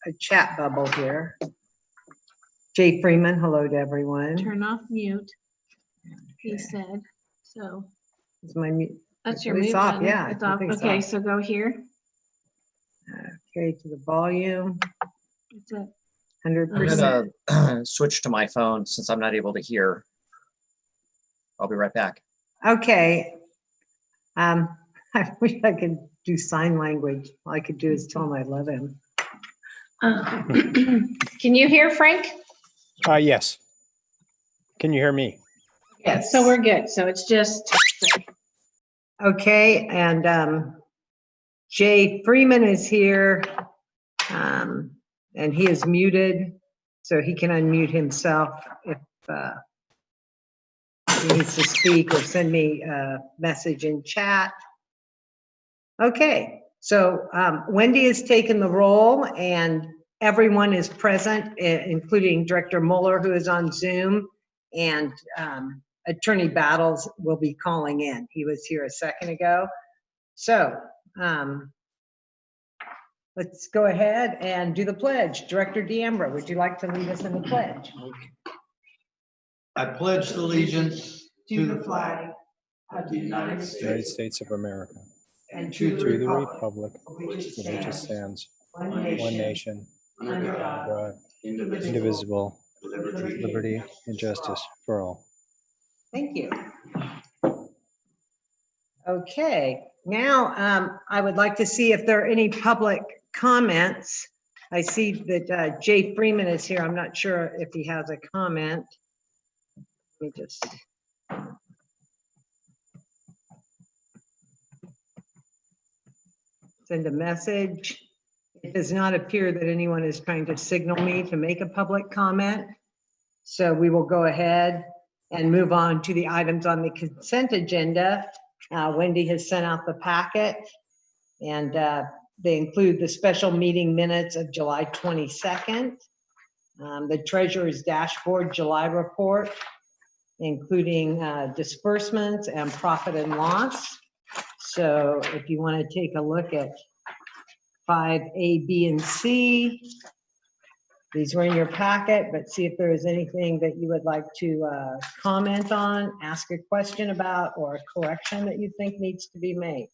a chat bubble here. Jay Freeman, hello to everyone. Turn off mute, he said. So Is my mute? that's your It's mute off, button. yeah, It's I off. think it's Okay, off. so go here. Okay, to the volume, It's a 100%. I'm gonna switch to my phone since I'm not able to hear. I'll be right back. Okay. I wish I could do sign language. All I could do is tell him I love him. Can you hear Frank? Yes. Can you hear me? Yes. So we're good. So it's just. Okay, and Jay Freeman is here, and he is muted, so he can unmute himself if he needs to speak or send me a message in chat. Okay, so Wendy has taken the role and everyone is present, including Director Mueller, who is on Zoom, and Attorney Battles will be calling in. He was here a second ago. So let's go ahead and do the pledge. Director D'Ambra, would you like to lead us in the pledge? I pledge allegiance to the flag of the United States of America, and to the republic for which it stands, one nation, under God, God, indivisible, indivisible, liberty and justice for all. Thank you. Okay, now I would like to see if there are any public comments. I see that Jay Freeman is here. I'm not sure if he has a comment. Let me just. Send a message. It does not appear that anyone is trying to signal me to make a public comment. So we will go ahead and move on to the items on the consent agenda. Wendy has sent out the packet, and they include the special meeting minutes of July 22nd, the treasurer's dashboard July report, including disbursements and profit and loss. So if you want to take a look at 5A, B, and C, these were in your packet, but see if there is anything that you would like to comment on, ask a question about, or a correction that you think needs to be made.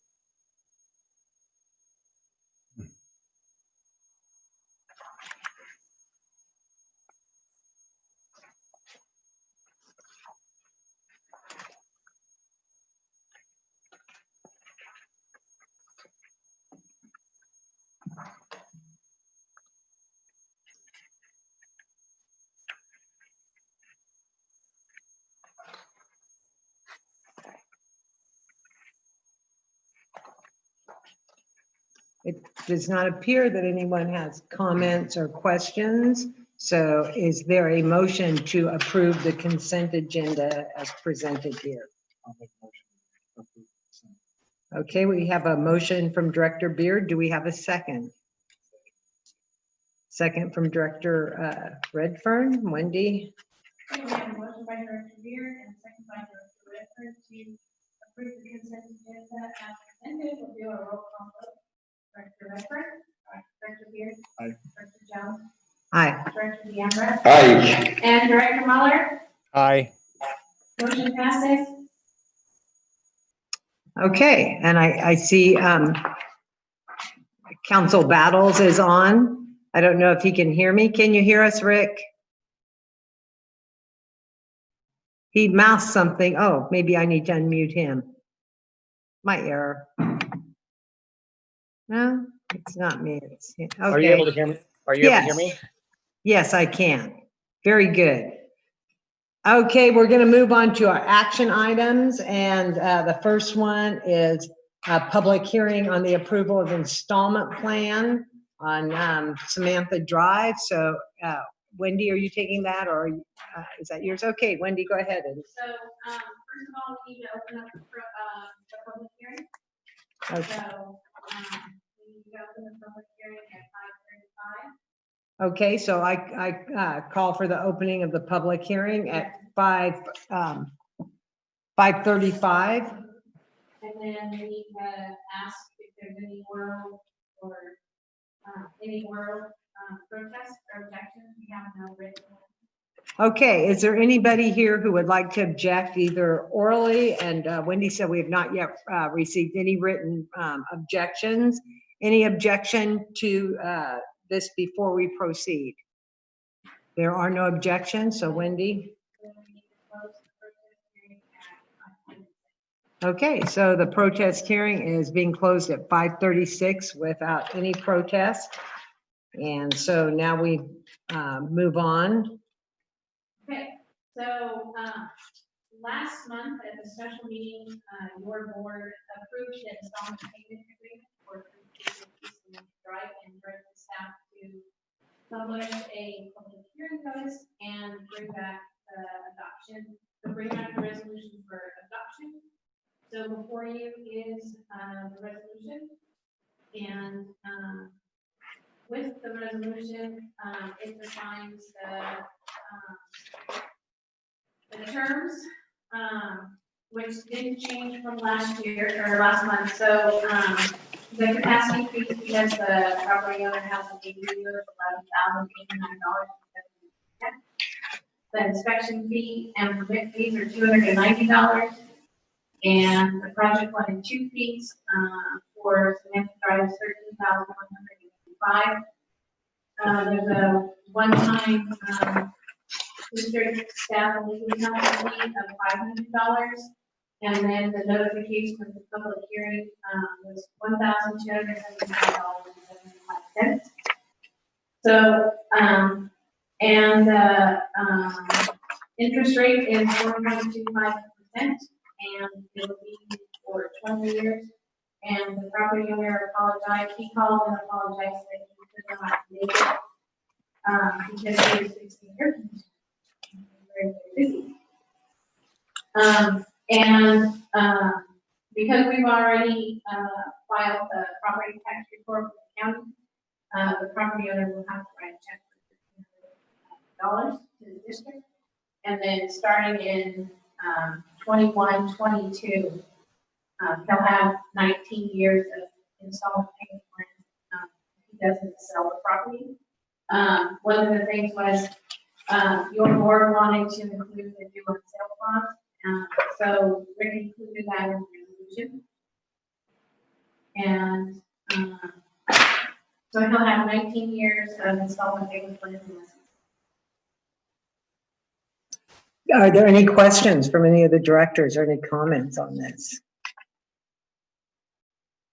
It does not appear that anyone has comments or questions. So is there a motion to approve the consent agenda as presented here? Okay, we have a motion from Director Beard. Do we have a second? Second from Director Redfern. Wendy? We have a motion by Director Beard and a second by Director Redfern to approve the consent agenda as presented. We'll do a roll call vote. Director Redfern? Aye. Director Beard? Aye. Director Jones? Aye. Director D'Ambra? Aye. And Director Mueller? Aye. Motion passes. Okay, and I see Council Battles is on. I don't know if he can hear me. Can you hear us, Rick? He mouthed something. Oh, maybe I need to unmute him. My error. No, it's not me. It's okay. Are you able to hear me? Are you able to hear me? Yes, I can. Very good. Okay, we're going to move on to our action items, and the first one is a public hearing on the approval of installment plan on Samantha Drive. So Wendy, are you taking that, or is that yours? Okay, Wendy, go ahead. So, first of all, we need to open up the public hearing. Okay. So, we need to open the public hearing at 5:35. Okay, so I call for the opening of the public hearing at 5:35. And then we need to ask if there's any oral or any oral protests or objections? We have no written one. Okay, is there anybody here who would like to object either orally? And Wendy said we have not yet received any written objections. Any objection to this before we proceed? There are no objections, so Wendy. So we need to close the protest hearing at 5:00. Okay, so the protest hearing is being closed at 5:36 without any protest. And so now we move on. Okay, so last month at the special meeting, your board approved the installment payment agreement for 350 Drive and directed staff to publish a public hearing notice and bring back the resolution for adoption. So before you is the resolution, and with the resolution, it defines the terms, which didn't change from last year or last month. So the capacity increase because the property owner has an ADU of $11,089. The inspection fee and permit fees are $290. And the project 1 and 2 fees for Samantha Drive is $13,185. There's a one-time district staff and legal counsel fee of $500. And then the notification of the public hearing was $1,275.75. So, and the interest rate is 4.25%, and it will be for 20 years. And the property owner apologized, he called and apologized that he could not make it because he was fixing air conditioning. Very, very busy. Because we've already filed the property tax report with the county, the property owner will have to write a check for $1,500 to the district. And then starting in 21, 22, he'll have 19 years of installment payment plan if he doesn't sell the property. One of the things was your board wanted to include the due on sale clause. So Rick included that in the resolution. And so he'll have 19 years of installment payment plan. Are there any questions from any of the directors or any comments on this?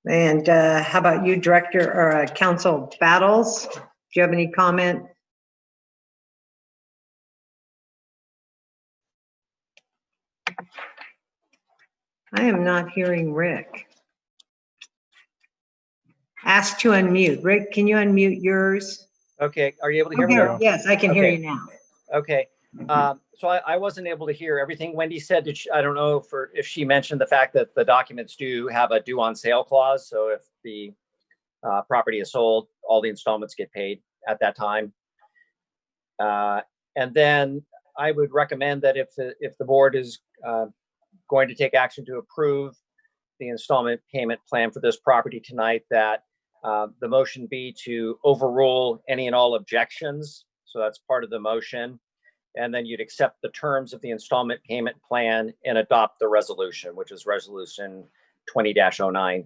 And how about you, Director or Council Battles? Do you have any comment? I am not hearing Rick. Ask to unmute. Rick, can you unmute yours? Okay, are you able to hear me? Okay, now? yes, I can hear Okay. you now. Okay, so I wasn't able to hear everything Wendy said. I don't know if she mentioned the fact that the documents do have a due on sale clause. So if the property is sold, all the installments get paid at that time. And then I would recommend that if the board is going to take action to approve the installment payment plan for this property tonight, that the motion be to overrule any and all objections. So that's part of the motion. And then you'd accept the terms of the installment payment plan and adopt the resolution, which is resolution 20-09.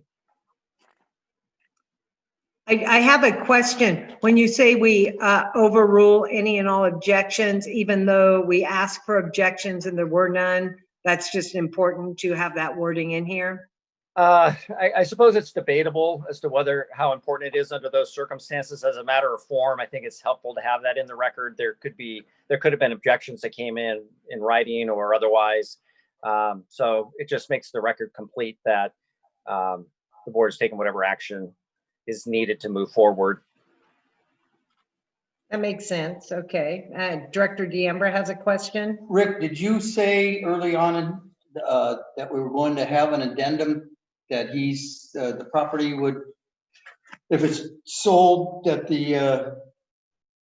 I have a question. When you say we overrule any and all objections, even though we asked for objections and there were none, that's just important to have that wording in here? I suppose it's debatable as to how important it is under those circumstances. As a matter of form, I think it's helpful to have that in the record. There could have been objections that came in writing or otherwise. So it just makes the record complete that the board has taken whatever action is needed to move forward. That makes sense. Okay. Director DeAmber has a question. Rick, did you say early on that we were going to have an addendum that the property would, if it's sold, that the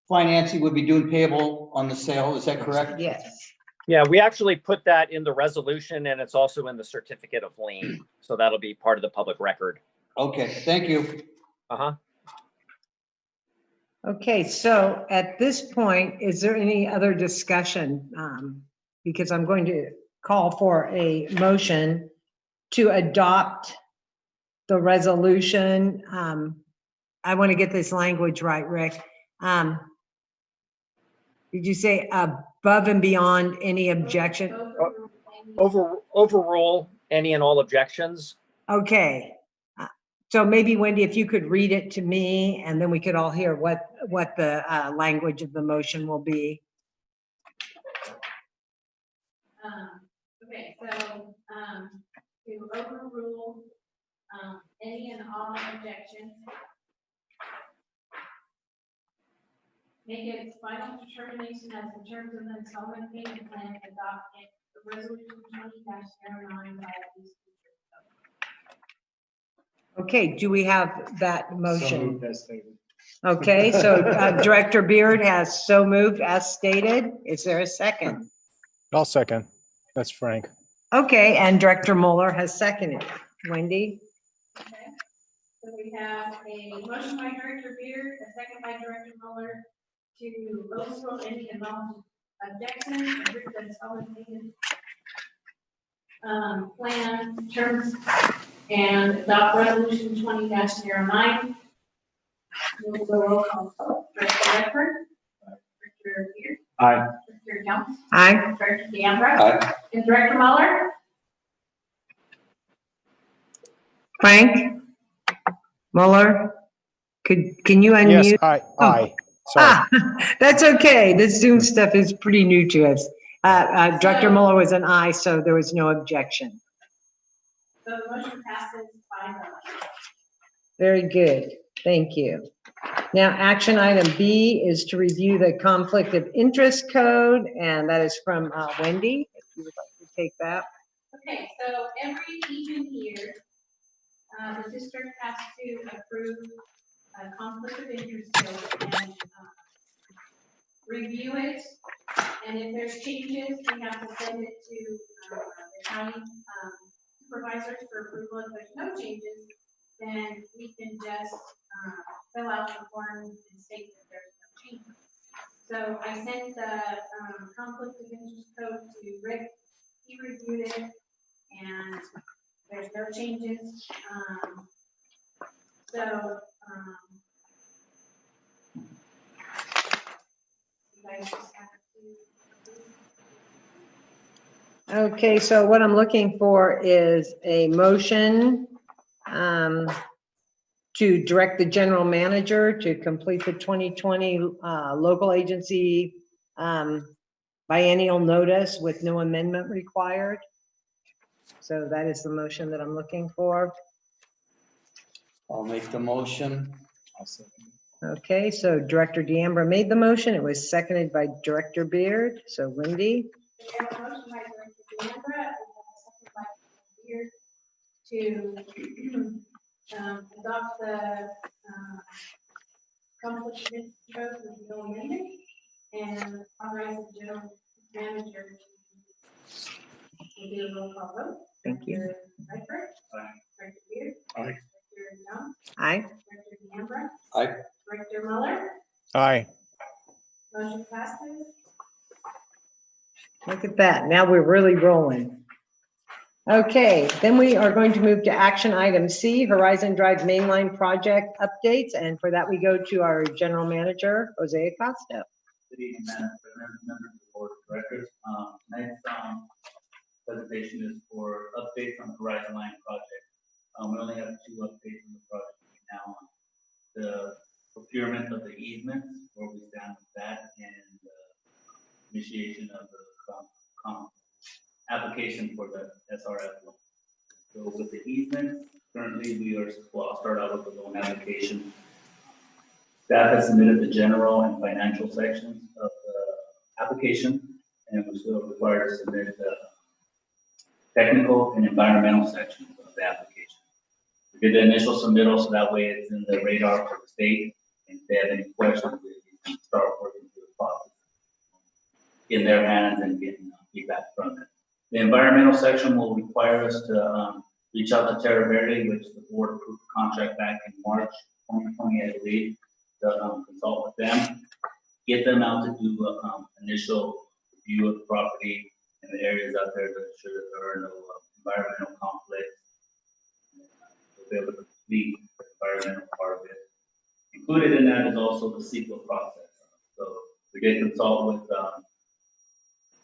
financing would be due and payable on the sale? Is that correct? Yes. Yeah, we actually put that in the resolution, and it's also in the certificate of lien. So that'll be part of the public record. Okay, thank you. Uh-huh. Okay, so at this point, is there any other discussion? Because I'm going to call for a motion to adopt the resolution. I want to get this language right, Rick. Did you say above and beyond any objection? Overrule any and all objections. Okay. So maybe Wendy, if you could read it to me, and then we could all hear what the language of the motion will be. Okay, so, to overrule, any and all objections. Make its final determination as the terms of the installment payment plan adopt the resolution 20-09 by these. Okay, do we have that So motion? moved as stated. Okay, so Director Beard has so moved as stated. Is there a second? I'll second. That's Frank. Okay, and Director Mueller has seconded. Wendy? Okay. So we have a motion by Director Beard, a second by Director Mueller to overrule any and all objections and approve the installment payment plan terms and adopt resolution 20-09. We'll go roll call. Director Redford. Director Beard. Aye. Director Jones. Aye. Director D'Ambra. Aye. And Director Mueller. Frank? Mueller? Can you unmute? Yes, aye. Sorry. Ah, that's okay. This Zoom stuff is pretty new to us. Director Mueller was an aye, so there was no objection. So the motion passes 5-0. Very good. Thank you. Now, action item B is to review the conflict of interest code, and that is from Wendy, if you would like to take that. Okay, so every even year, the district has to approve a conflict of interest code and review it. And if there's changes, we have to send it to the county supervisors for approval. If there's no changes, then we can just fill out the form and state that there's no changes. So I sent the conflict of interest code to Rick. He reviewed it, and there's no changes. You guys just have to. Okay, so what I'm looking for is a motion to direct the general manager to complete the 2020 local agency biennial notice with no amendment required. So that is the motion that I'm looking for. I'll make the motion. I'll second. Okay, so Director D'Ambra made the motion. It was seconded by Director Beard. So Wendy? We have a motion by Director D'Ambra and a second by Director Beard to adopt the conflict of interest code with no amendment and authorize the general manager to do a roll call vote. Thank you. Director Redford. Aye. Director Beard. Aye. Director Jones. Aye. Director D'Ambra. Aye. Director Mueller. Aye. Motion passes. Look at that. Now we're really rolling. Okay, then we are going to move to action item C, Horizon Drive Mainline Project updates. And for that, we go to our general manager, Jose Acosta. Good evening, Madam President, members of the board of directors. Next presentation is for updates on the Horizon Line project. We only have 2 updates on the project right now. The procurement of the easements, where we stand with that, and initiation of the application for the SRF loan. So with the easements, currently I'll start out with the loan application. Staff has submitted the general and financial sections of the application, and we're still required to submit the technical and environmental sections of the application. We did the initial submittal, so that way it's in the radar for the state, and if they have any questions, we can start working through the process in their hands and getting feedback from it. The environmental section will require us to reach out to Terra Verde, which the board approved the contract back in March 2020, I believe, to consult with them, get them out to do a initial review of the property and the areas out there to ensure that there are no environmental conflicts. We'll be able to complete the environmental part of it. Included in that is also the CEQA process. So we did consult with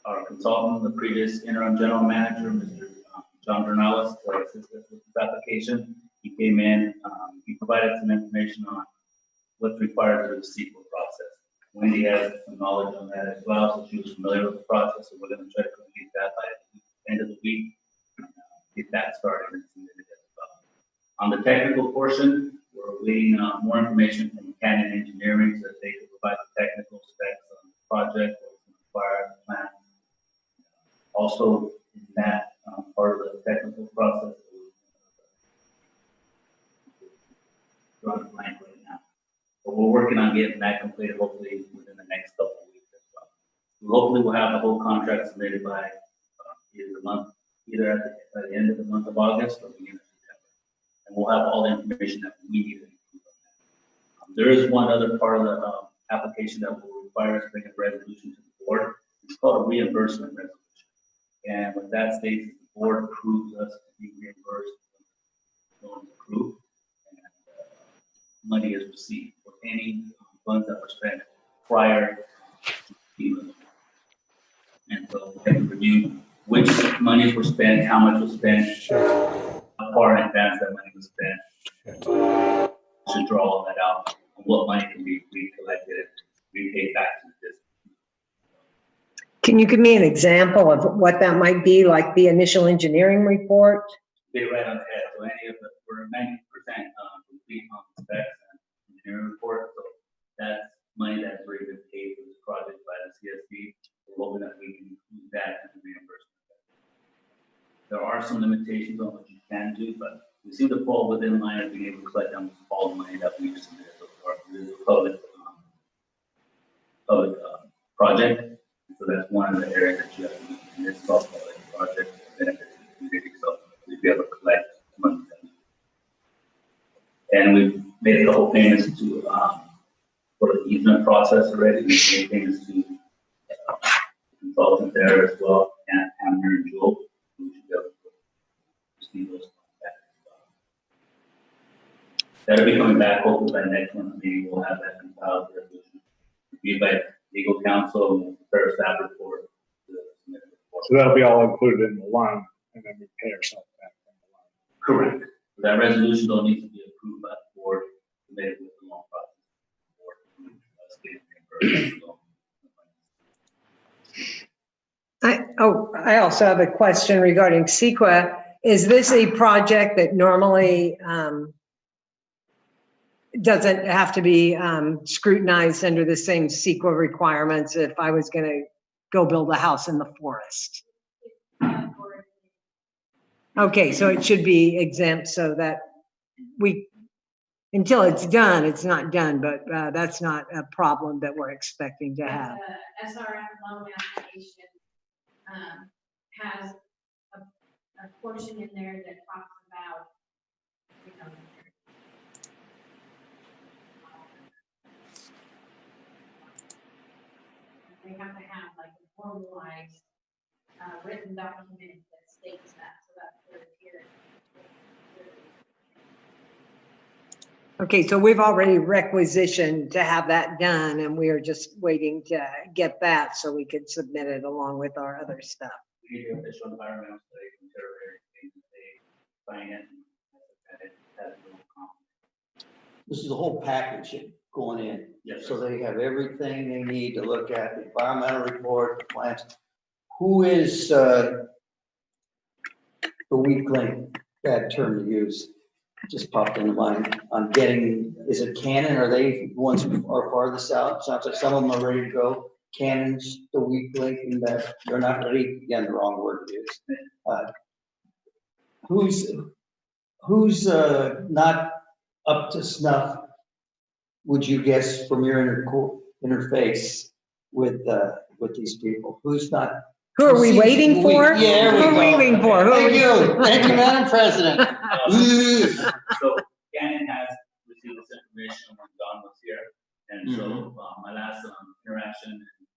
our consultant, the previous interim general manager, Mr. John Bernales, to assist us with this application. He came in, he provided some information on what's required through the CEQA process. Wendy has some knowledge on that as well, so she was familiar with the process, so we're going to try to complete that by the end of the week, get that started and submitted as well. On the technical portion, we're waiting more information from Canyon Engineering so that they can provide the technical specs on the project, what's required, the plan. Also, in that part of the technical process, drawing a blank right now. But we're working on getting that completed hopefully within the next couple of weeks as well. Hopefully we'll have the whole contract submitted by either by the end of the month of August or beginning of September. And we'll have all the information that we need to include on that. There is one other part of the application that will require us to bring a resolution to the board. It's called a reimbursement resolution. And what that states is the board approves us to be reimbursed when loans approved and money is received for any funds that were spent prior to FEMA. And so we have to review which monies were spent, how much was spent, how far in advance that money was spent. Should draw all that out and what money can be recollected and repaid back to the district. Can you give me an example of what that might be, like the initial engineering report? Get it right on the head. So any of the, we're 90% complete on the specs and engineering report. So that's money that's already been paid for this project by the CSD. We're hoping that we can include that in the reimbursement. There are some limitations on what you can do, but we seem to fall within line of being able to collect almost all the money that we've submitted so far. This is a public project. So that's one of the areas that you have to do in this public project to benefit the community. So we'll be able to collect money. And we've made a couple payments to for the easement process already. We made payments to consultant there as well, and Hammer and Jewel. We should be able to receive those back as well. That'll be coming back hopefully by next month. Maybe we'll have that compiled resolution reviewed by legal counsel and prepare a staff report. So that'll be all included in the loan, and then we pay ourselves back from the loan. Correct. That resolution don't need to be approved by the board, submitted with the loan process. I also have a question regarding SYCSD. Is this a project that normally doesn't have to be scrutinized under the same SYCSD requirements if I was going to go build a house in the forest? Okay, so it should be exempt so that until it's done, it's not done, but that's not a problem that we're expecting to have. SRF loan application has a portion in there that talks about, you know, they have to have like a formalized written document that states that, so that's where it's here. Okay, so we've already requisitioned to have that done, and we are just waiting to get that so we could submit it along with our other stuff. We need the official environmental study from Terra, they sign it, and it has no comment. This is the whole package going in. Yes, So sir. they have everything they need to look at, the environmental report, the plans. Who is the weak link, bad term to use, just popped into mind on getting, is it Canon? Are they the ones who are farthest out? Sounds like some of them are ready to go. Canon's the weak link in that they're not ready, again, the wrong word to use. Who's not up to snuff, would you guess, from your interface with these people? Who's not? Who are we waiting for? Yeah, Who are we waiting for? Thank you, Madam President. So Cannon has received this information when Don was here, And so my last interaction and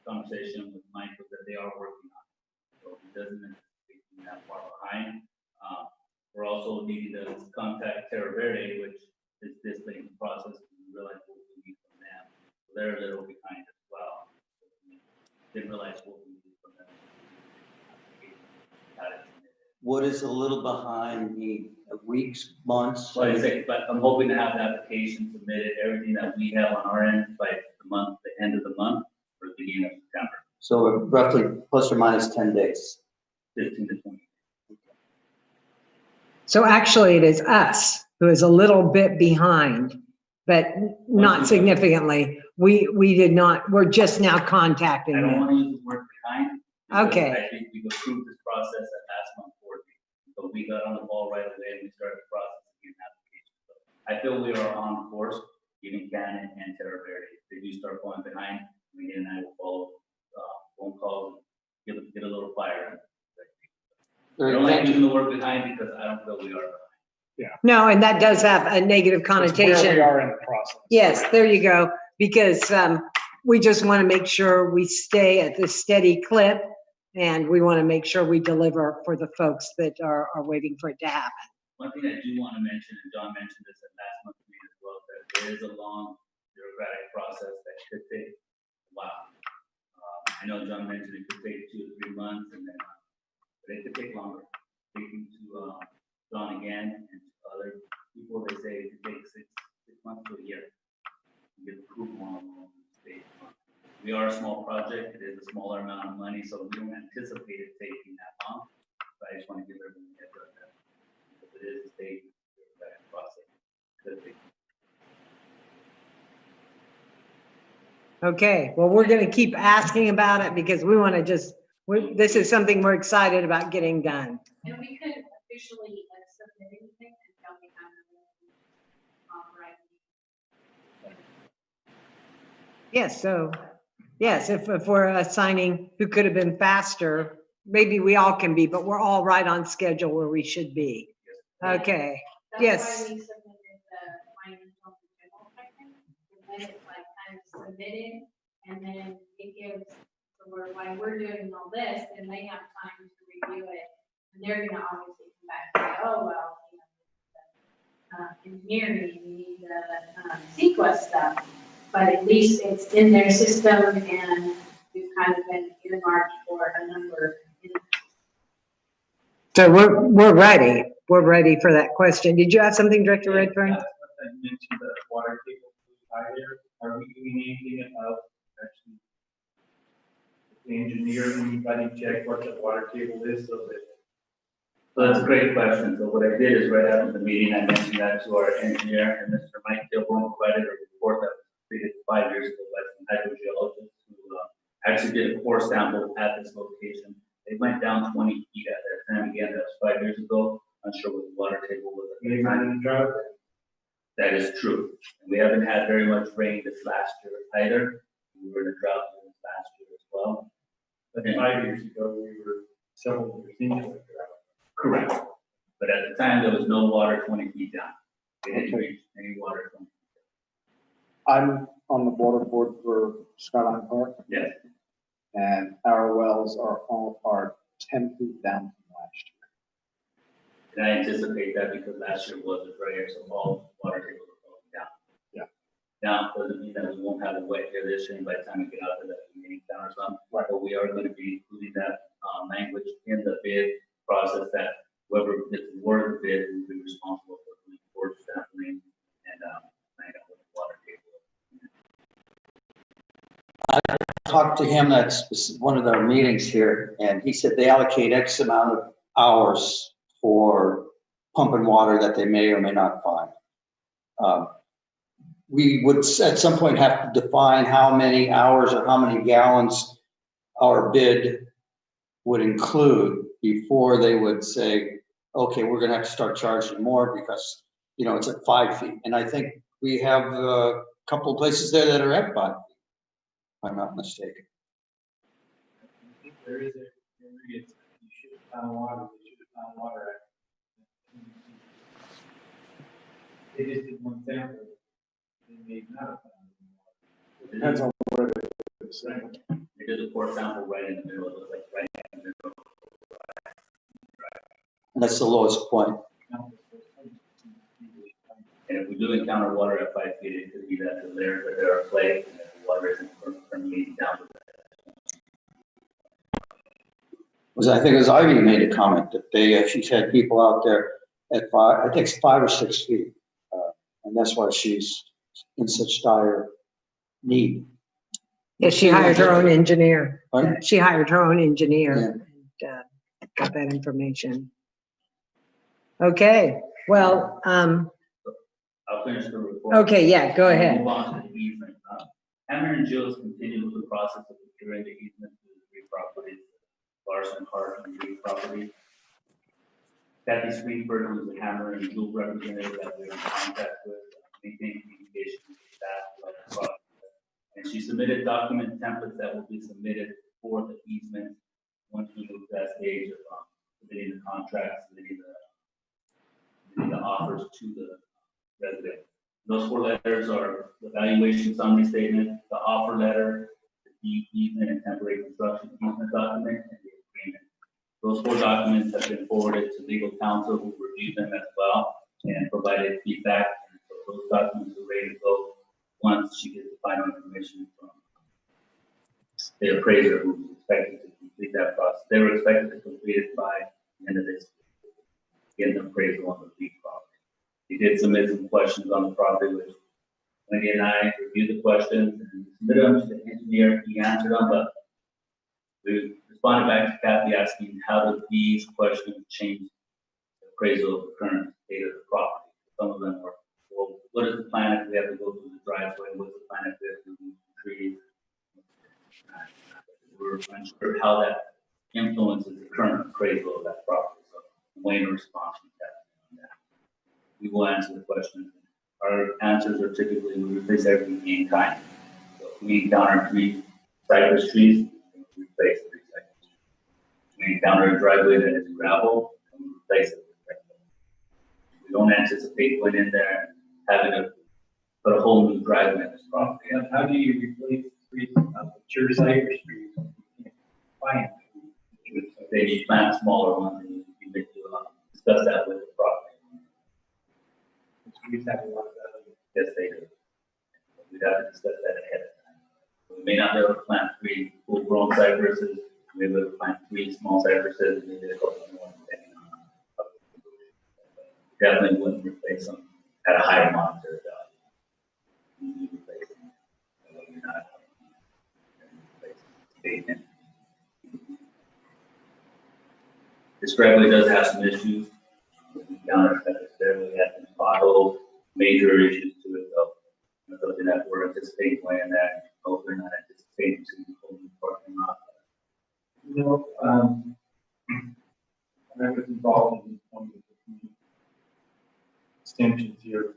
conversation with Mike was that they are working on it. So it doesn't anticipate being that far behind. We're also needing to contact Terra Verde, which is this thing process. We realize what we need from them. So they're a little behind as well. So we didn't realize what we needed from them. What is a little behind me? Weeks, months? So I say, but I'm hoping to have the application submitted, everything that we have on our end by the end of the month, or the beginning of September, So roughly plus or minus 10 days. 15 to 20. So actually it is us who is a little bit behind, but not significantly. We did not, we're just now contacting I don't them. want to use the word behind. because Okay. I think we've approved this process at last month board meeting. So we got on the ball right away and we started the process of getting applications. So I feel we are on course, even Cannon and Terra Verde. If they do start going behind, we and I will follow phone calls, get a little fire. I don't like using the word behind because I don't feel we are behind. No, and that does have a negative It's where we connotation. are in the process. Yes, there you go, because we just want to make sure we stay at this steady clip, and we want to make sure we deliver for the folks that are waiting for it to happen. One thing I do want to mention, and John mentioned this at last month's meeting as well, that there is a long bureaucratic process that could take a while. I know John mentioned it could take 2 to 3 months, and then, but it could take longer. Speaking to John again and to other people, they say it could take six months to a year to get approval on the state. We are a small project. It is a smaller amount of money, so we don't anticipate it taking that long. But I just want to give everyone a heads up that because it is a state bureaucratic process. Could take. Okay, well, we're going to keep asking about it because we want to just, this is something we're excited about getting done. And we could officially submit anything until we have the right. Yes, so, yes, if we're assigning who could have been faster, maybe we all can be, but we're all right on schedule where we should be. Okay, That's yes. why we submitted the financial and general section, and then it's like kind of submitted, and then it gives, so we're, while we're doing all this, then they have time to review it, and they're gonna obviously come back and say, oh, well, you know, engineering, we need the SYCSD stuff, but at least it's in their system, and we've kind of been earmarked for a number. So we're ready. We're ready for that question. Did you have something, Director Redfern? I mentioned the water table higher. Are we doing anything about actually the engineer, anybody check what the water table is so that? So that's a great question. So what I did is right after the meeting, I mentioned that to our engineer, and Mr. Mike Gilbone provided a report that was completed 5 years ago by some hydrogeologists who actually did a core sample at this location. They went down 20 feet at that time. Again, that was 5 years ago. Not sure what the water table was at the time. That is true. And we haven't had very much rain this last year either. We were in a drought this last year as well. But 5 years ago, we were several years into a drought. Correct. But at the time, there was no water 20 feet down. They didn't reach any water 20 feet I'm on the water board for Skyline Park, down. Yes. and our wells are 10 feet down from last year. And I anticipate that because last year was a dry year, so all water tables are going down. Yeah. Now, doesn't mean that we won't have a wet year this year, and by the time we get out to that, we may down or something. Right. But we are going to be including that language in the bid process that whoever gets awarded the bid will be responsible for the report sampling and find out what the water table is. I talked to him at one of their meetings here, and he said they allocate X amount of hours for pumping water that they may or may not find. We would at some point have to define how many hours or how many gallons our bid would include before they would say, okay, we're gonna have to start charging more because, you know, it's at 5 feet. And I think we have a couple of places there that are at 5 feet, if I'm not mistaken. I think there is a area that you should have found water, they should have found water at. They just did one sample, they may not have found it. Depends on where it is. They did the core sample right in the middle, it was like right in the middle. And that's the lowest point. And if we do encounter water at 5 feet, it could be that the layers that there are clay, and that the water isn't permeating down to that. I think it was Ivy made a comment that she's had people out there at 5, I think it's 5 or 6 feet. And that's why she's in such dire need. Yeah, she hired her own engineer. Pardon? She hired her own engineer and got that information. Okay, well, I'll finish the report. okay, yeah, go We'll ahead. Move on to the easement. Hammer and Jill's continued with the process of procuring the easement to the 3 properties, Larson, Hart, and Reed property. Kathy Sweenford, who's the Hammer and Jill representative that we're in contact with, maintaining communication with staff throughout the process. And she submitted document templates that will be submitted for the easement once we move to that stage of submitting the contract, submitting the offers to the resident. Those 4 letters are the valuation summary statement, the offer letter, the deed easement and temporary construction easement document, and the agreement. Those 4 documents have been forwarded to legal counsel who reviewed them as well and provided feedback. And so those documents are ready to go once she gets the final information from the appraiser who's expected to complete that process. They were expected to complete it by the end of this year, get an appraisal on the lead property. He did submit some questions on the property, which Wendy and I reviewed the questions and submitted them to the engineer. He answered them, but we responded back to Kathy asking how do these questions change the appraisal of the current state of the property. Some of them were, well, what is the plan if we have to go through the driveway? What's the plan if we have to remove the trees? We're unsure how that influences the current appraisal of that property. So Wayne responds to Kathy on that. We will answer the questions. Our answers are typically we replace everything in kind. So if we encounter 3 cypress trees, we replace 3 cypress trees. If we encounter a driveway that is gravel, we replace it with gravel. We don't anticipate going in there and having to put a whole new driveway in this property. And how do you replace trees, mature cypress trees? Fine. They need plant smaller ones, and you need to discuss that with the property. Trees have a lot of value. Yes, they do. We'd have to discuss that ahead of time. We may not be able to plant 3 full-grown cypresses. We may be able to plant 3 small cypresses, and maybe a couple more depending on how the solution. Definitely wouldn't replace them at a higher monetary value. You replace them. You're not replacing. This driveway does have some issues. We found that we had some potholes, major issues to it, though. Something that we're anticipating when that, hope we're not anticipating to hold the parking lot. You know, I was involved in one of the extensions here,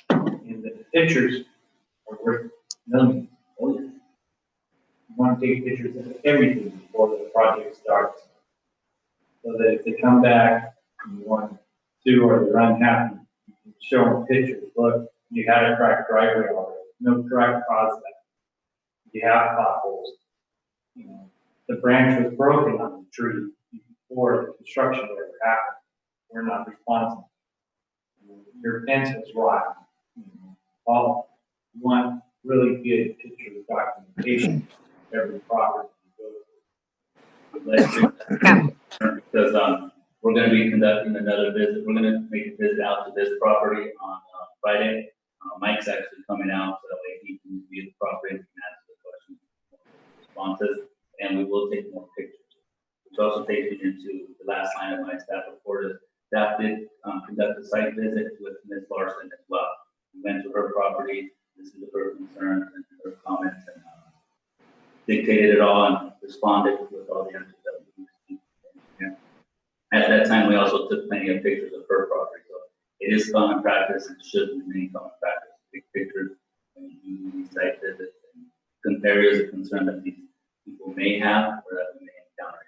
and the pictures are worth millions. You want to take pictures of everything before the project starts. So that if they come back and you want to, or they're unhappy, you can show them pictures. Look, you had a cracked driveway already. No crack caused that. You have potholes. You know, the branch was broken on the tree before the construction ever happened. We're not responsible. Your fence was rotten. All you want really good picture documentation of every property you go through. Because we're going to be conducting another visit. We're going to make a visit out to this property on Friday. Mike's actually coming out so that way he can view the property and answer the questions, responses, and we will take more pictures. Which also takes me into the last line of my staff report is staff did conduct a site visit with Ms. Larson as well. We went to her property, listened to her concerns and her comments, and dictated it all and responded with all the answers that we received. Yeah. At that time, we also took plenty of pictures of her property. So it is common practice and should remain common practice. Take pictures when you do these site visits and areas of concern that these people may have or that we may encounter.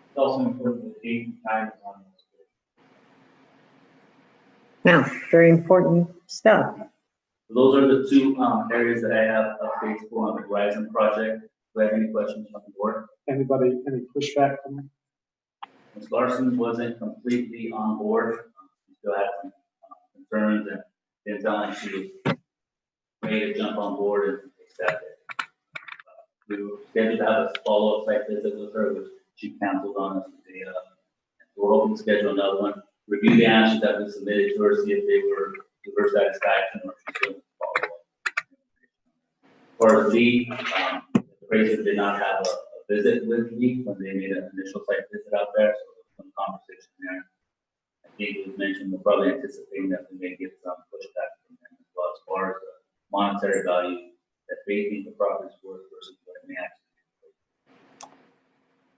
It's also important that date and time is on those. Now, very important stuff. Those are the two areas that I have updates for on the Horizon project. Do I have any questions from the board? Anybody, any pushback from them? Ms. Larson wasn't completely on board. She still had some concerns and didn't sound like she was ready to jump on board and accept it. We were scheduled to have a follow-up site visit with her, which she canceled on us today. We're hoping to schedule another one, review the answers that we submitted to her, see if they were to her satisfaction or she still follow up. For Lee, the appraiser did not have a visit with Lee when they made an initial site visit out there, so there was some conversation there. I think it was mentioned, we're probably anticipating that we may get some pushback from them as well as far as the monetary value that they think the property is worth versus what it may actually be.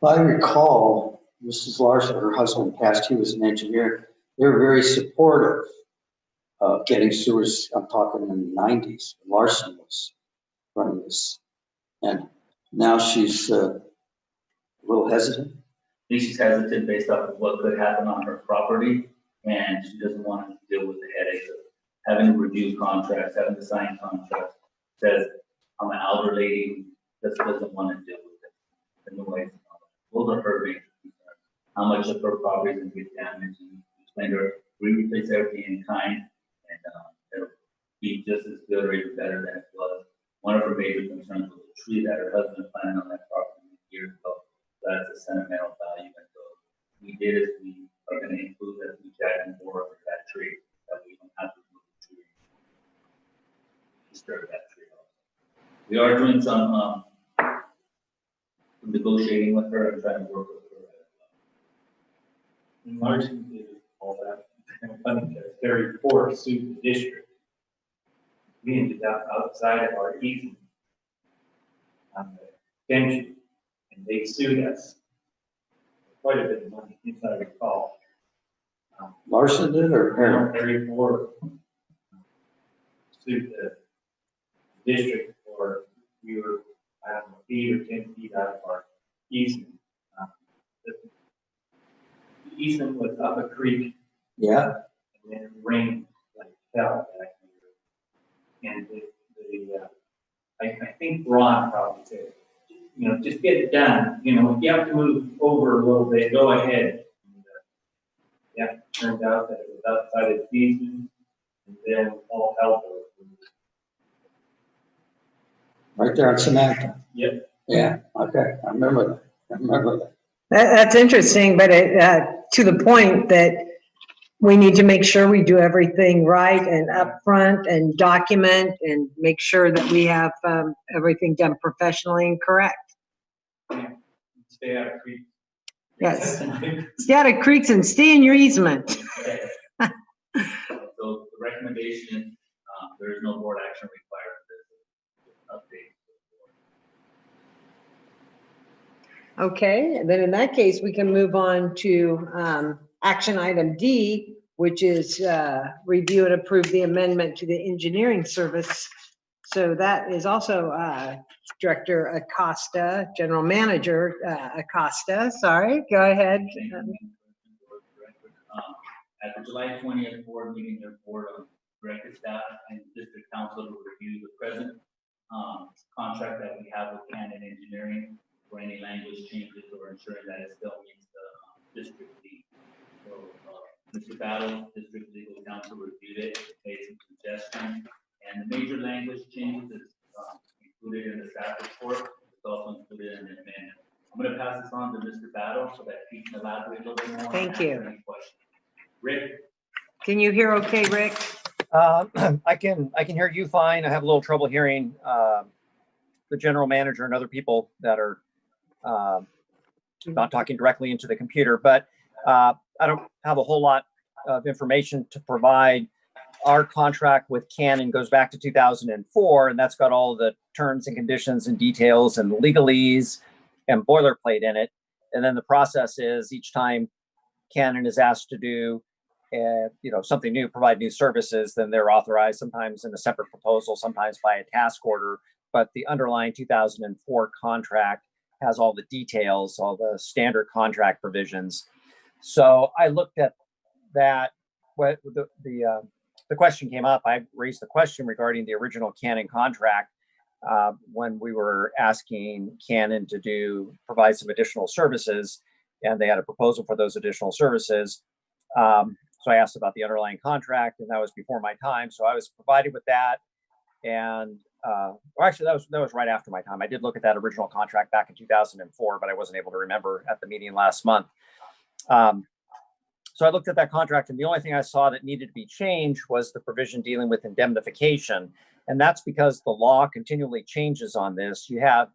If I recall, Mrs. Larson, her husband passed, he was an engineer. They were very supportive of getting sewers. I'm talking in the 90s. Larson was running this. And now she's a little hesitant. I think she's hesitant based off of what could happen on her property, and she doesn't want to deal with the headaches of having to review contracts, having to sign contracts. Says, I'm an elder lady who just doesn't want to deal with it. The noise. Those are her major concerns. How much of her property is going to get damaged, and explain to her, we replace everything in kind, and it'll be just as good or even better than it was. One of her major concerns was a tree that her husband planted on that property years ago. That's a sentimental value, and so we did is we are going to include that we jack and bore over that tree, that we don't have to move the tree, disturb that tree. We are doing some negotiating with her and trying to work with her as well. And Larson did all that, kind of funny, because Terry Ford sued the district. We ended up outside of our easement on the extension, and they sued us for quite a bit of money, if I recall. Larson did or Aaron? Terry Ford sued the district for, we were, I don't know, 8 or 10 feet out of our easement. The easement was up a creek, Yeah. and then it rained like hell back here. And I think Ron probably said, you know, just get it done. You know, if you have to move over a little bit, go ahead. And, yeah, it turned out that it was outside of the easement, and then all hell broke loose. Right there on Samantha. Yep. Yeah, okay, I remember that. That's interesting, but to the point that we need to make sure we do everything right and upfront and document and make sure that we have everything done professionally and correct. Yeah. Stay out of creek. Yes. Stay out of creeks and stay in your easement. So the recommendation, there is no board action required for this update. Okay, then in that case, we can move on to action item D, which is review and approve the amendment to the engineering service. So that is also Director Acosta, General Manager Acosta. Sorry, go ahead. At the July 20th board meeting, the board of director staff and district council will review the present contract that we have with Canon Engineering for any language changes or ensuring that it still meets the district needs. So Mr. Battle, district legal counsel reviewed it, made some suggestions, and the major language changes is included in the staff report. It's also included in the amendment. I'm going to pass this on to Mr. Battle so that he can elaborate a little bit more. Thank you. Any questions. Rick? Can you hear okay, Rick? I can hear you fine. I have a little trouble hearing the general manager and other people that are not talking directly into the computer, but I don't have a whole lot of information to provide. Our contract with Canon goes back to 2004, and that's got all the terms and conditions and details and legalese and boilerplate in it. And then the process is each time Canon is asked to do something new, provide new services, then they're authorized sometimes in a separate proposal, sometimes by a task order. But the underlying 2004 contract has all the details, all the standard contract provisions. So I looked at that, what the the question came up, I raised the question regarding the original Canon contract when we were asking Canon to provide some additional services, and they had a proposal for those additional services. So I asked about the underlying contract, and that was before my time. So I was provided with that, and or actually that was right after my time. I did look at that original contract back in 2004, but I wasn't able to remember at the meeting last month. So I looked at that contract, and the only thing I saw that needed to be changed was the provision dealing with indemnification. And that's because the law continually changes on this. You have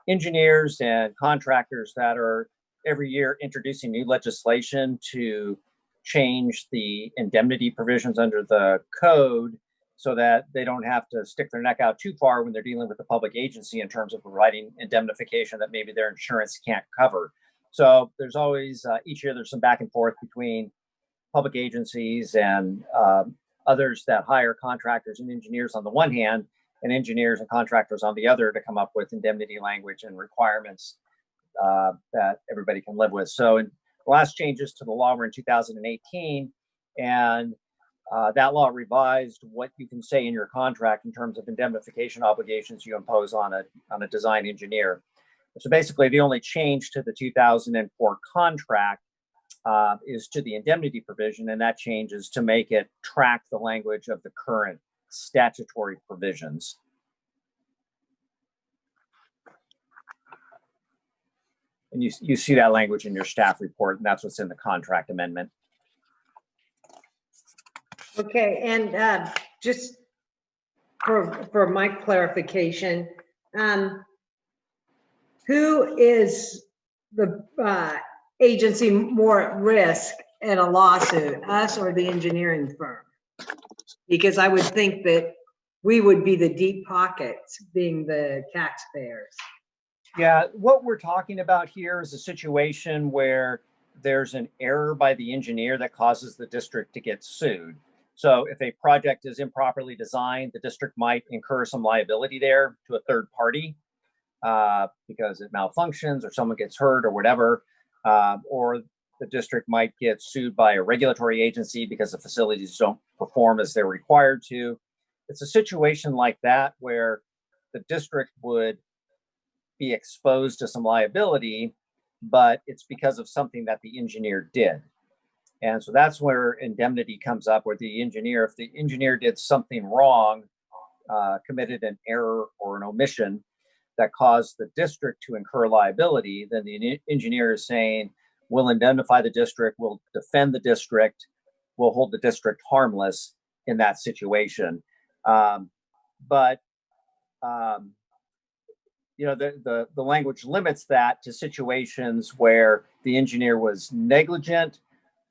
engineers and contractors that are every year introducing new legislation to change the indemnity provisions under the code so that they don't have to stick their neck out too far when they're dealing with the public agency in terms of providing indemnification that maybe their insurance can't cover. So there's always, each year there's some back and forth between public agencies and others that hire contractors and engineers on the one hand, and engineers and contractors on the other to come up with indemnity language and requirements that everybody can live with. So in the last changes to the law were in 2018, and that law revised what you can say in your contract in terms of indemnification obligations you impose on a design engineer. So basically, the only change to the 2004 contract is to the indemnity provision, and that change is to make it track the language of the current statutory provisions. And you see that language in your staff report, and that's what's in the contract amendment. Okay, and just for my clarification, who is the agency more at risk in a lawsuit, us or the engineering firm? Because I would think that we would be the deep pockets, being the taxpayers. Yeah, what we're talking about here is a situation where there's an error by the engineer that causes the district to get sued. So if a project is improperly designed, the district might incur some liability there to a third party because it malfunctions or someone gets hurt or whatever, or the district might get sued by a regulatory agency because the facilities don't perform as they're required to. It's a situation like that where the district would be exposed to some liability, but it's because of something that the engineer did. And so that's where indemnity comes up, where the engineer, if the engineer did something wrong, committed an error or an omission that caused the district to incur liability, then the engineer is saying, we'll indemnify the district, we'll defend the district, we'll hold the district harmless in that situation. You know, the language limits that to situations where the engineer was negligent,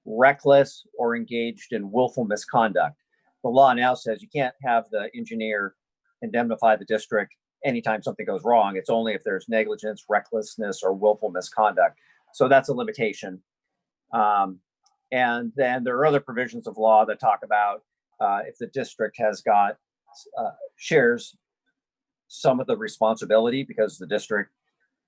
reckless, or engaged in willful misconduct. The law now says you can't have the engineer indemnify the district anytime something goes wrong. It's only if there's negligence, recklessness, or willful misconduct. So that's a limitation. And then there are other provisions of law that talk about if the district has got shares some of the responsibility because the district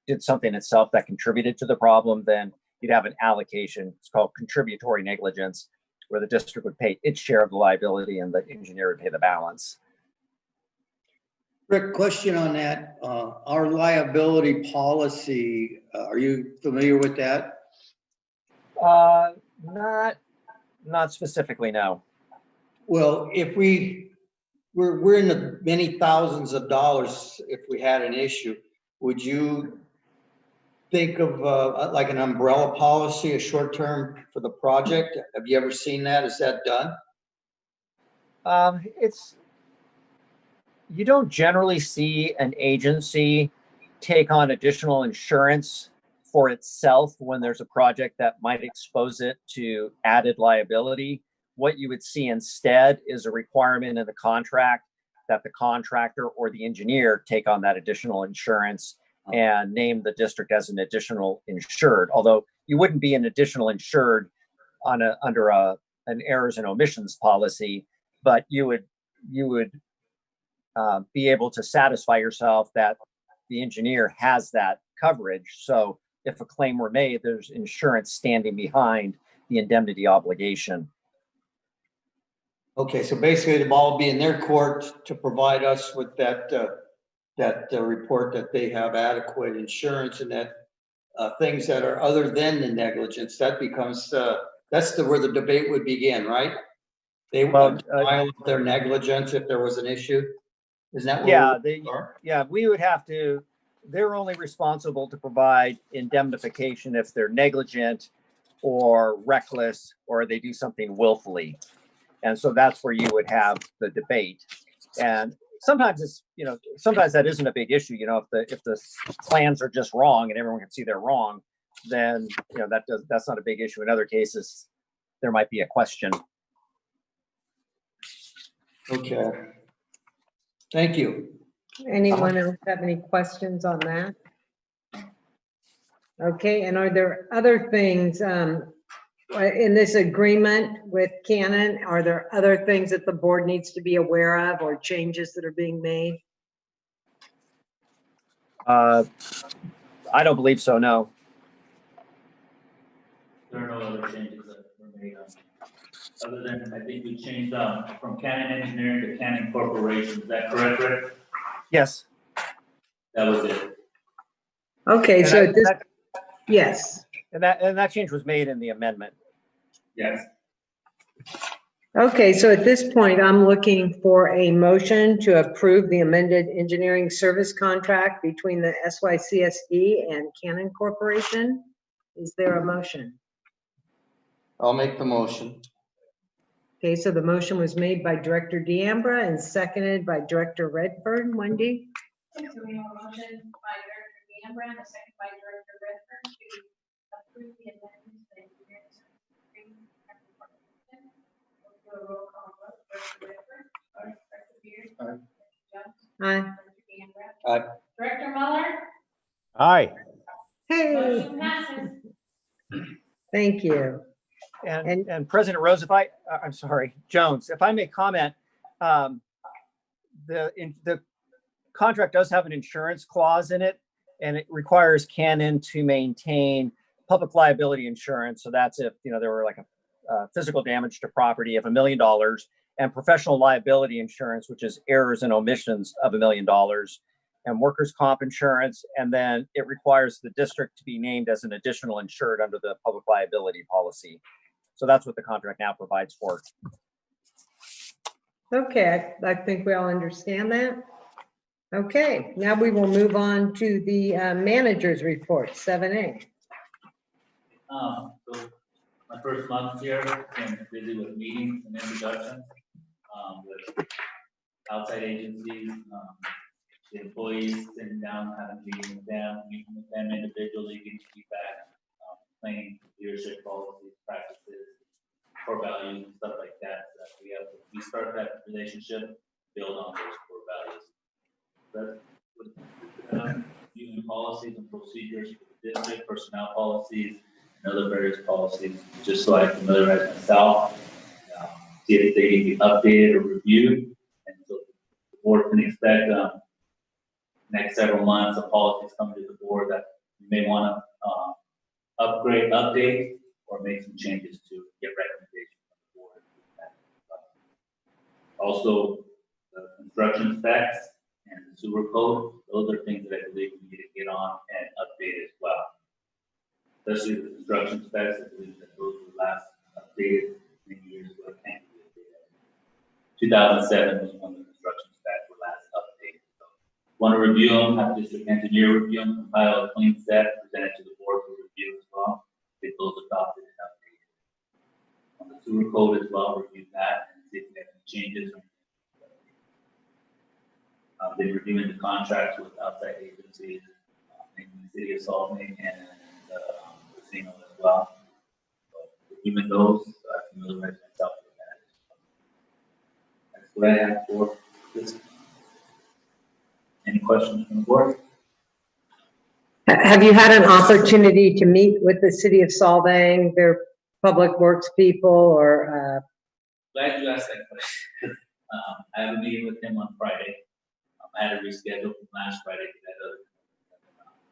did something itself that contributed to the problem, then you'd have an allocation. It's called contributory negligence, where the district would pay its share of the liability and the engineer would pay the balance. Rick, question on that. Our liability policy, are you familiar with that? Not specifically, no. Well, if we're in the many thousands of dollars if we had an issue, would you think of like an umbrella policy, a short term for the project? Have you ever seen that? Is that done? You don't generally see an agency take on additional insurance for itself when there's a project that might expose it to added liability. What you would see instead is a requirement in the contract that the contractor or the engineer take on that additional insurance and name the district as an additional insured. Although you wouldn't be an additional insured under an errors and omissions policy, but you would be able to satisfy yourself that the engineer has that coverage. So if a claim were made, there's insurance standing behind the indemnity obligation. Okay, so basically the ball will be in their court to provide us with that, report that they have adequate insurance and that things that are other than the negligence, that becomes, that's where the debate would begin, right? They Well, would file their negligence if there was an issue. Isn't that yeah, where we are? we would have to, they're only responsible to provide indemnification if they're negligent or reckless, or they do something willfully. And so that's where you would have the debate. And sometimes it's, sometimes that isn't a big issue. If the plans are just wrong and everyone can see they're wrong, then, that's not a big issue. In other cases, there might be a question. Okay. Thank you. Anyone else have any questions on that? Okay, and are there other things in this agreement with Canon? Are there other things that the board needs to be aware of or changes that are being made? I don't believe so, no. There are no other changes that were made, other than I think we changed from Canon Engineering to Canon Corporation. Is that correct, Rick? Yes. That was it. Okay, And so I- this, yes. And that change was made in the amendment. Yes. Okay, so at this point, I'm looking for a motion to approve the amended engineering service contract between the SYCSD and Canon Corporation. Is there a motion? I'll make the motion. Okay, so the motion was made by Director Deambra and seconded by Director Redfern. Wendy? So we have a motion by Director Deambra and a second by Director Redfern to approve the amendments to the engineering services agreement. We'll do a roll call vote. Director Redfern. Aye. Director Beard. Aye. Director Jones. Aye. Director Deambra. Aye. Director Muller. Aye. Hey, Motion passes. thank you. And President Rose, I'm sorry, Jones, if I may comment, the contract does have an insurance clause in it, and it requires Canon to maintain public liability insurance. So that's if, there were like a physical damage to property of $1 million, and professional liability insurance, which is errors and omissions of $1 million, and workers' comp insurance. And then it requires the district to be named as an additional insured under the public liability policy. So that's what the contract now provides for. Okay, I think we all understand that. Okay, now we will move on to the manager's report, 7A. So my first month here, been busy with meetings and introductions, with outside agencies, the employees sitting down, having a meeting with them, meeting with them individually, getting feedback, planning leadership policies, practices, core values, and stuff like that. We start that relationship, build on those core values. But reviewing policies and procedures for the district, personnel policies, and other various policies, just so I familiarize myself, see if they need to be updated or reviewed, and so the board can expect next several months of policies coming to the board that you may want to upgrade, update, or make some changes to get recommendations from the board. Also, the construction specs and the sewer code, those are things that I believe we need to get on and update as well. Especially the construction specs, I believe that those were last updated many years ago. 2007 was when the construction specs were last updated. So, want to review them, have district engineer review them, compile a clean set, present it to the board for review as well. Get those adopted and updated. On the sewer code as well, review that and see if we have any changes. Been reviewing the contracts with outside agencies, in the city of Salt Lake and casino as well. So reviewing those, I familiarize myself with that. That's what I have for this. Any questions from the board? Have you had an opportunity to meet with the city of Solvang, their public works people, or? Glad you asked that question. I have a meeting with him on Friday. I had to reschedule from last Friday because I had other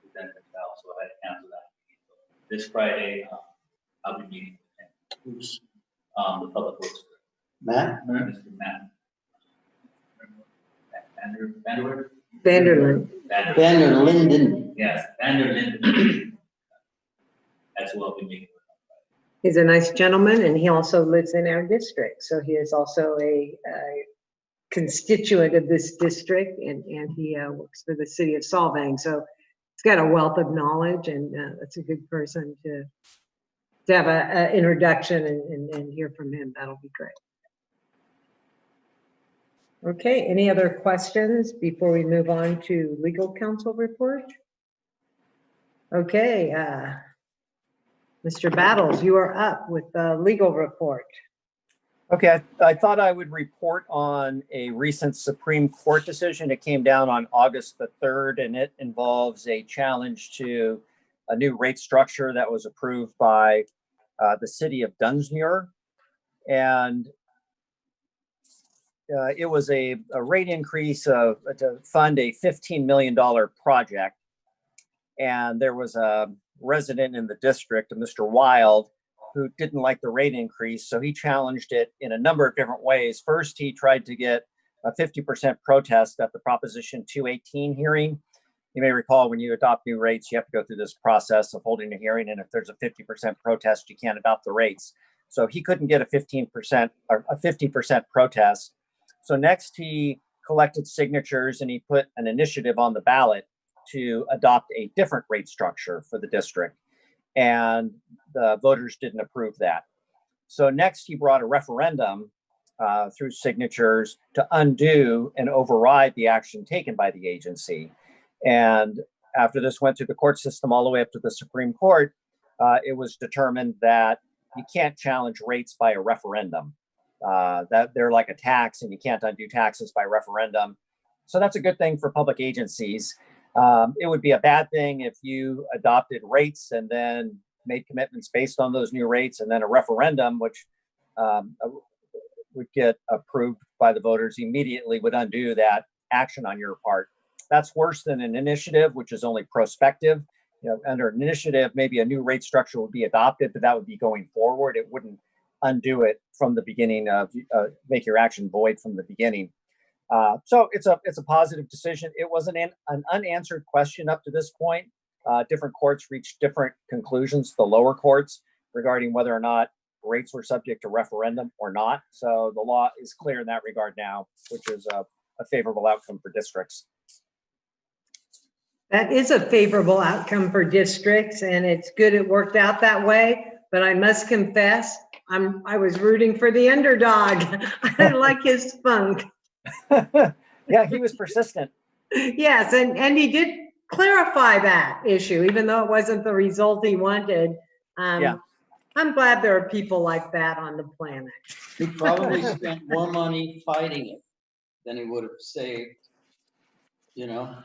presented out, so I had to cancel that meeting. So this Friday, I'll be meeting with him. The public works. Matt? Mr. Matt. Vanderwood? Vanderland. Vander Linden. Yes, Vanderlinden. That's what we make. He's a nice gentleman, and he also lives in our district. So he is also a constituent of this district, and he works for the city of Solvang. So he's got a wealth of knowledge, and that's a good person to have an introduction and hear from him. That'll be great. Okay, any other questions before we move on to legal counsel report? Okay, Mr. Battles, you are up with the legal report. Okay, I thought I would report on a recent Supreme Court decision. It came down on August the 3rd, and it involves a challenge to a new rate structure that was approved by the city of Dunsmuir. And it was a rate increase to fund a $15 million project. And there was a resident in the district, Mr. Wild, who didn't like the rate increase. So he challenged it in a number of different ways. First, he tried to get a 50% protest at the Proposition 218 hearing. You may recall when you adopt new rates, you have to go through this process of holding a hearing. And if there's a 50% protest, you can't adopt the rates. So he couldn't get a 15% or a 50% protest. So next he collected signatures and he put an initiative on the ballot to adopt a different rate structure for the district. And the voters didn't approve that. So next he brought a referendum through signatures to undo and override the action taken by the agency. And after this went through the court system all the way up to the Supreme Court, it was determined that you can't challenge rates by a referendum. That they're like a tax and you can't undo taxes by referendum. So that's a good thing for public agencies. It would be a bad thing if you adopted rates and then made commitments based on those new rates, and then a referendum, which would get approved by the voters, immediately would undo that action on your part. That's worse than an initiative, which is only prospective. You know, under an initiative, maybe a new rate structure would be adopted, but that would be going forward. It wouldn't undo it from the beginning of make your action void from the beginning. So it's a positive decision. It was an unanswered question up to this point. Different courts reached different conclusions, the lower courts, regarding whether or not rates were subject to referendum or not. So the law is clear in that regard now, which is a favorable outcome for districts. That is a favorable outcome for districts, and it's good it worked out that way. But I must confess, I was rooting for the underdog. I like his spunk. Yeah, he was persistent. Yes, and he did clarify that issue, even though it wasn't the result he wanted. Yeah. I'm glad there are people like that on the planet. He probably spent more money fighting it than he would have saved, you know?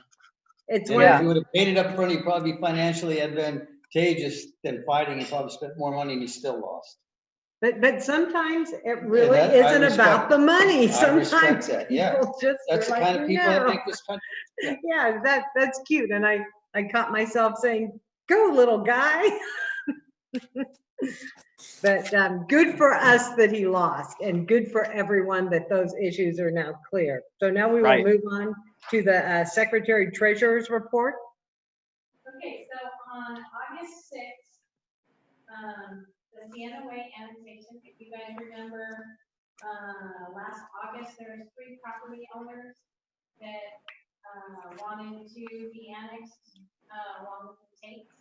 It's And where if he would have paid it up front, he'd probably be financially advantageous than fighting. He probably spent more money and he still lost. But sometimes it really I isn't respect- about the money. I respect Sometimes that, yeah. people just That's the are kind of like, people that no. make this country. Yeah, that's cute. And I caught myself saying, go little guy. But good for us that he lost, and good for everyone that those issues are now clear. So now we will Right. move on to the Secretary Treasurer's report. Okay, so on August 6th, the Sienna Way annexation, if you guys remember, last August, there was 3 property owners that wanted to be annexed along with the takes.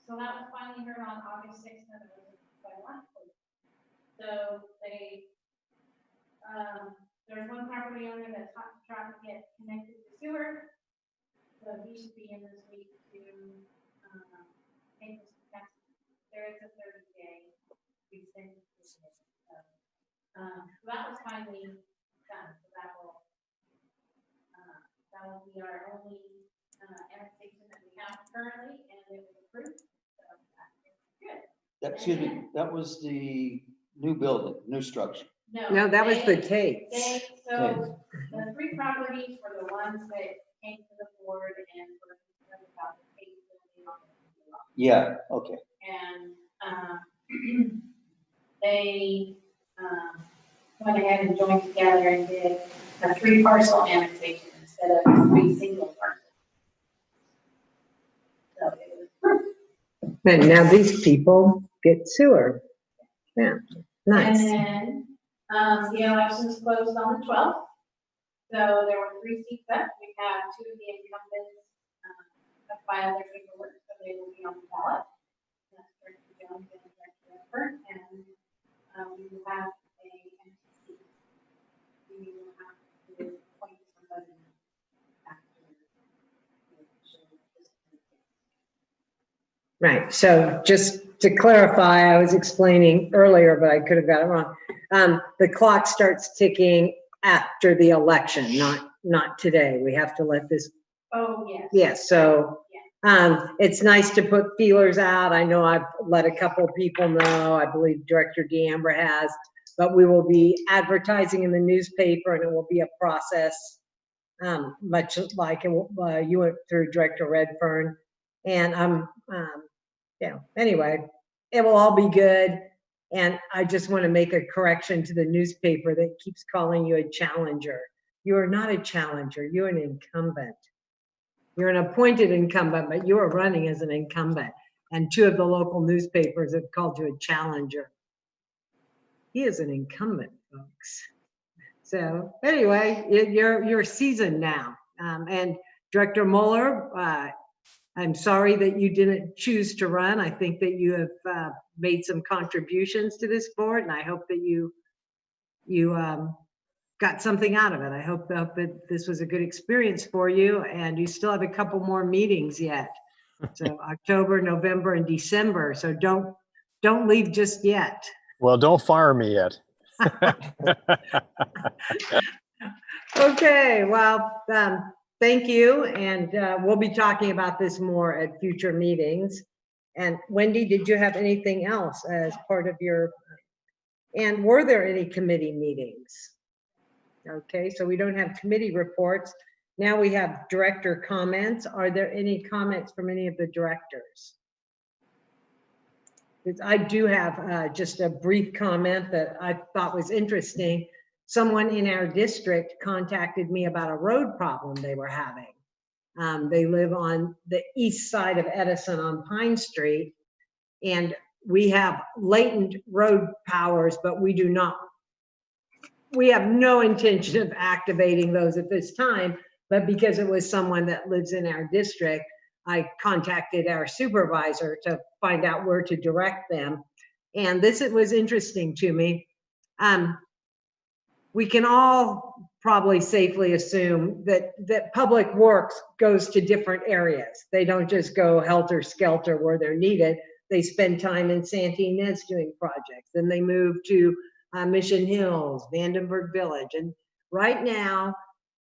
So that was finally heard on August 6th, and it was by one. So they, there's one property owner that's trying to get connected to sewer. So he should be in this week to take this test. There is a 30-day extension. So that was finally done. So that will be our only annexation that we have currently, and it was approved. So that's good. Excuse me, that was the new building, new structure. No, that was the takes. So the 3 properties were the ones that came to the board and were concerned about the takes that they wanted to do. Yeah, okay. And they went ahead and joined together and did a 3-parcel annexation instead of 3 single parcels. So it was approved. And now these people get sewer. Yeah, And nice. then, the elections closed on the 12th. So there were 3 seats up. We have 2 of the incumbents, have filed their paperwork, so they will be on the ballot. That's Director Jones and Director Effort, and, we will have a empty seat. We will have to appoint somebody after. Right, so just to clarify, I was explaining earlier, but I could have got it wrong. The clock starts ticking after the election, not today. We have to let this, Oh, yes. yes, so it's nice to put feelers out. I know I've let a couple people know, I believe Director DeAmber has, but we will be advertising in the newspaper and it will be a process, much like you went through Director Redfern. And yeah, anyway, it will all be good. And I just want to make a correction to the newspaper that keeps calling you a challenger. You are not a challenger, you're an incumbent. You're an appointed incumbent, but you are running as an incumbent. And 2 of the local newspapers have called you a challenger. He is an incumbent, folks. So anyway, you're seasoned now. And Director Mueller, I'm sorry that you didn't choose to run. I think that you have made some contributions to this board, and I hope that you got something out of it. I hope that this was a good experience for you, and you still have a couple more meetings yet. So October, November, and December. So don't leave just yet. Well, don't fire me yet. Okay, well, thank you, and we'll be talking about this more at future meetings. And Wendy, did you have anything else as part of your, and were there any committee meetings? Okay, so we don't have committee reports. Now we have director comments. Are there any comments from any of the directors? I do have just a brief comment that I thought was interesting. Someone in our district contacted me about a road problem they were having. They live on the east side of Edison on Pine Street, and we have latent road powers, but we have no intention of activating those at this time. But because it was someone that lives in our district, I contacted our supervisor to find out where to direct them. And it was interesting to me. We can all probably safely assume that public works goes to different areas. They don't just go helter skelter where they're needed. They spend time in Santa Ynez doing projects. Then they move to Mission Hills, Vandenberg Village. And right now,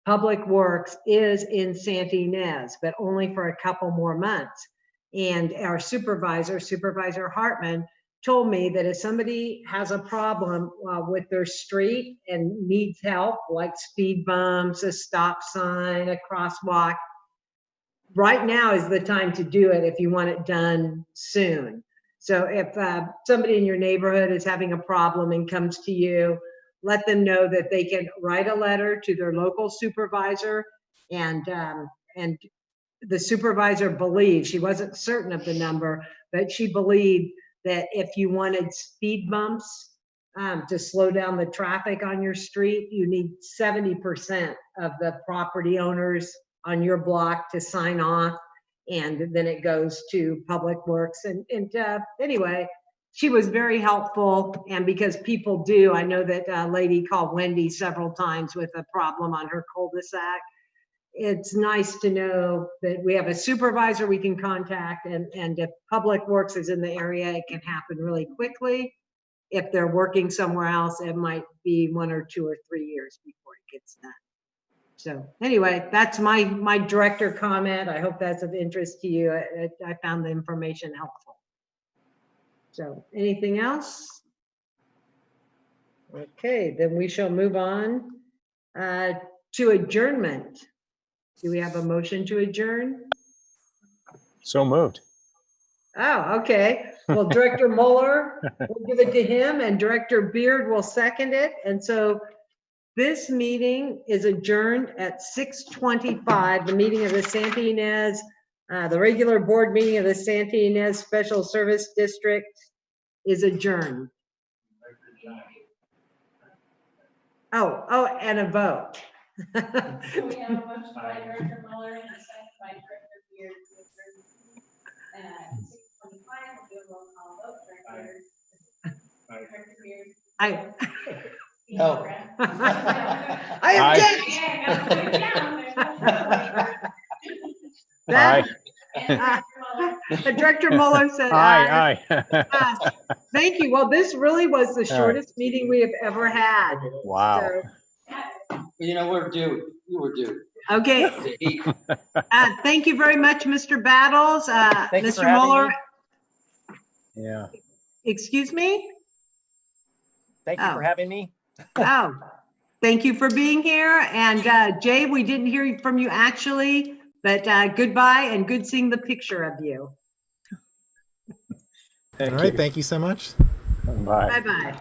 Public Works is in Santa Ynez, but only for a couple more months. And our Supervisor Hartman, told me that if somebody has a problem with their street and needs help, like speed bumps, a stop sign, a crosswalk, right now is the time to do it if you want it done soon. So if somebody in your neighborhood is having a problem and comes to you, let them know that they can write a letter to their local supervisor, and the supervisor believed, she wasn't certain of the number, but she believed that if you wanted speed bumps to slow down the traffic on your street, you need 70% of the property owners on your block to sign off, and then it goes to Public Works. And anyway, she was very helpful, and because people do, I know that a lady called Wendy several times with a problem on her cul-de-sac. It's nice to know that we have a supervisor we can contact, and if Public Works is in the area, it can happen really quickly. If they're working somewhere else, it might be 1 or 2 or 3 years before it gets done. So anyway, that's my director comment. I hope that's of interest to you. I found the information helpful. So anything else? Okay, then we shall move on to adjournment. Do we have a motion to adjourn? So moved. Oh, okay. Well, Director Mueller, we'll give it to him, and Director Beard will second it. And so this meeting is adjourned at 6:25. The meeting of the Santa Ynez, the regular board meeting of the Santa Ynez Special Service District is adjourned. Oh, and a vote. So we have a motion by Director Mueller and a second by Director Beard to adjourn. At 6:25, we'll do a roll call vote. Director Beard. I No. I object. Yeah, no, put it down. There's no That- And Director Director Mueller. Mueller said aye. Aye. Thank you. Well, this really was the shortest meeting we have ever had. Wow. So, You know, we're due. We were due. okay. Thank you very much, Mr. Battles. Thank you for Mr. having Mueller, me. Yeah. excuse me? Thank you for having me. Oh, thank you for being here. And Jay, we didn't hear from you actually, but goodbye and good seeing the picture of you. Thank All right, you. thank you so much. Bye. Bye-bye.